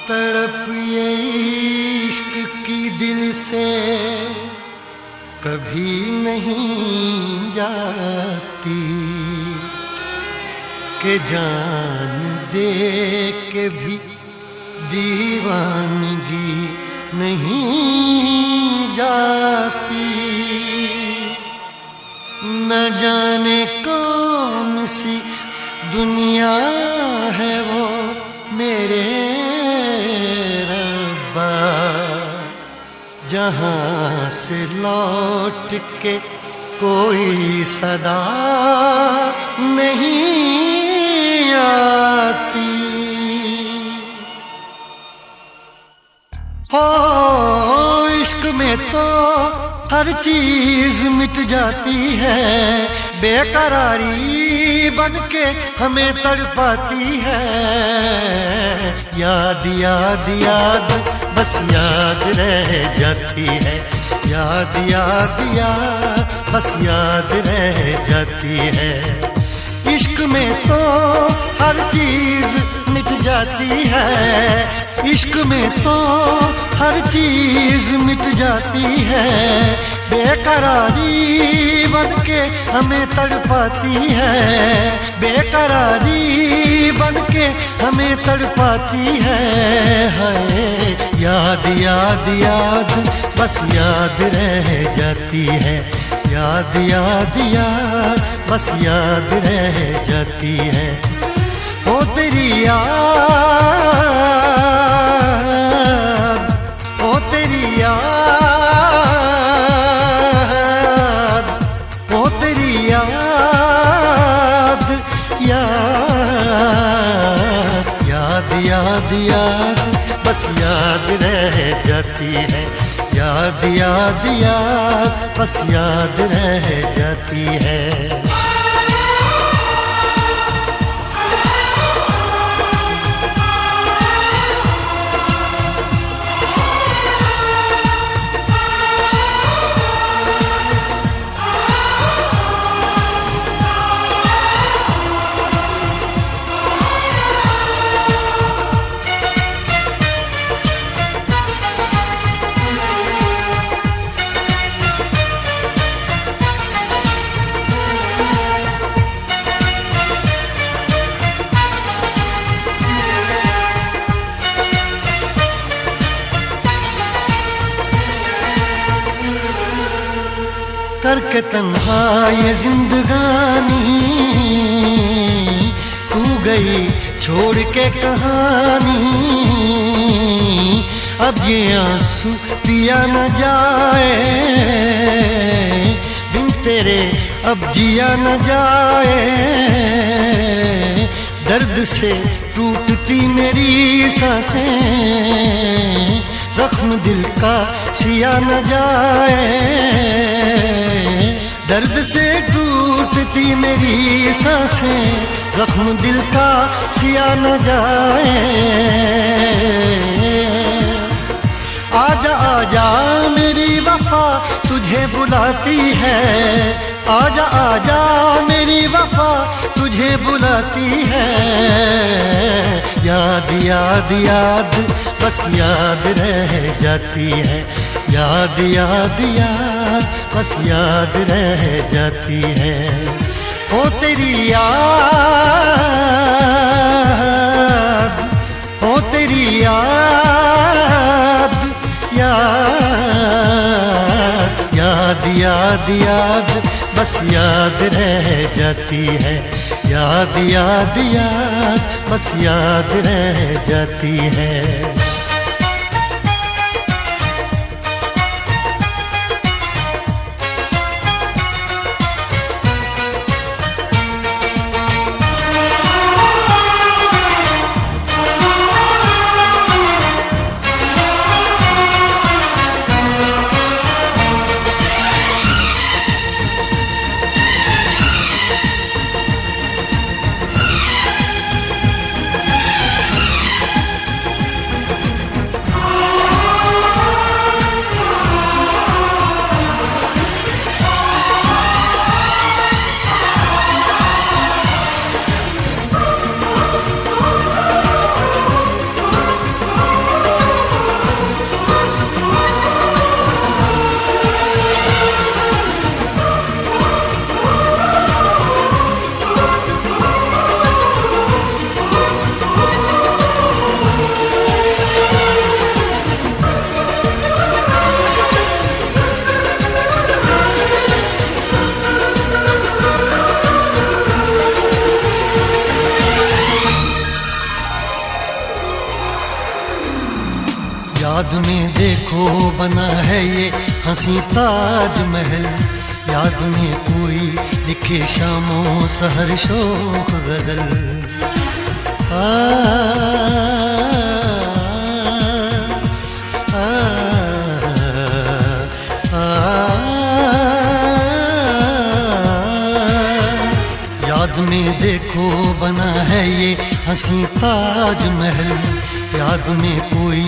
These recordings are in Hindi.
तड़प ये इश्क की दिल से कभी नहीं जाती कि जान दे के भी दीवानगी नहीं जाती। न जाने कौन सी दुनिया है वो मेरे रब्बा, जहाँ से लौट के कोई सदा नहीं आती। हो इश्क में तो हर चीज मिट जाती है, बेकरारी बनके हमें तड़पाती है। याद याद याद बस याद रह जाती है, याद याद याद बस याद रह जाती है। इश्क में तो हर चीज मिट जाती है, इश्क में तो हर चीज मिट जाती है। बेकरारी बनके हमें तड़पाती है, बेकरारी बनके हमें तड़पाती है। याद याद याद बस याद रह जाती है, याद याद याद बस याद रह जाती है। ओ तेरी याद, ओ तेरी याद, ओ तेरी याद, याद याद याद याद बस याद रह जाती है, याद याद याद बस याद रह जाती है। करके तन्हा ये जिंदगानी तू गई छोड़ के कहानी। अब ये आंसू पिया न जाए, बिन तेरे अब जिया न जाए। दर्द से टूटती मेरी सांसें, जख्म दिल का सिया न जाए। दर्द से टूटती मेरी सांसें, जख्म दिल का सिया न जाए। आजा आजा मेरी वफा तुझे बुलाती है, आजा आजा मेरी वफा तुझे बुलाती है। याद याद याद बस याद रह जाती है, याद याद याद बस याद रह जाती है। ओ तेरी याद, ओ तेरी याद, याद याद याद याद बस याद रह जाती है, याद याद याद बस याद रह जाती है। याद में देखो बना है ये हंसी ताजमहल, याद में कोई लिखे शामों सहर शोख गजल। याद में देखो बना है ये हंसी ताजमहल, याद में कोई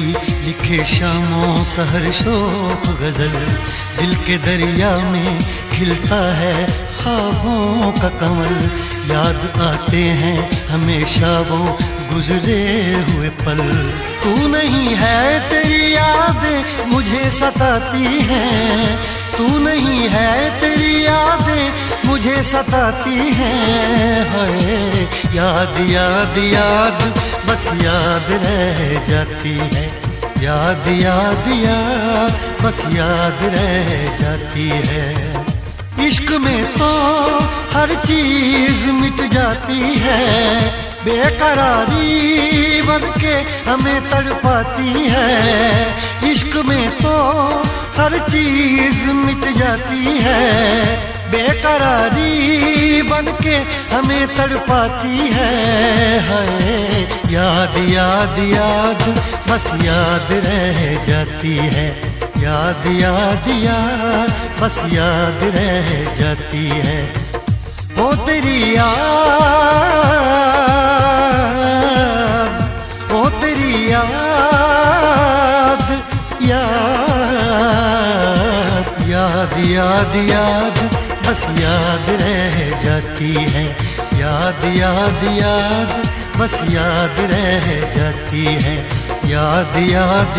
लिखे शामों सहर शोक गजल। दिल के दरिया में खिलता है ख्वाबों का कमल, याद आते हैं हमेशा वो गुजरे हुए पल। तू नहीं है तेरी यादें मुझे सताती हैं, तू नहीं है तेरी यादें मुझे सताती हैं। हाय याद याद याद बस याद रह जाती है, याद याद याद बस याद रह जाती है। इश्क में तो हर चीज मिट जाती है, बेकरारी बनके हमें तड़पाती है। इश्क में तो हर चीज मिट जाती है, बेकरारी बनके हमें तड़पाती है। हाय याद याद याद बस याद रह जाती है, याद याद याद बस याद रह जाती है। ओ तेरी याद, ओ तेरी याद, याद याद याद याद बस याद रह जाती है, याद याद याद बस याद रह जाती है, याद याद।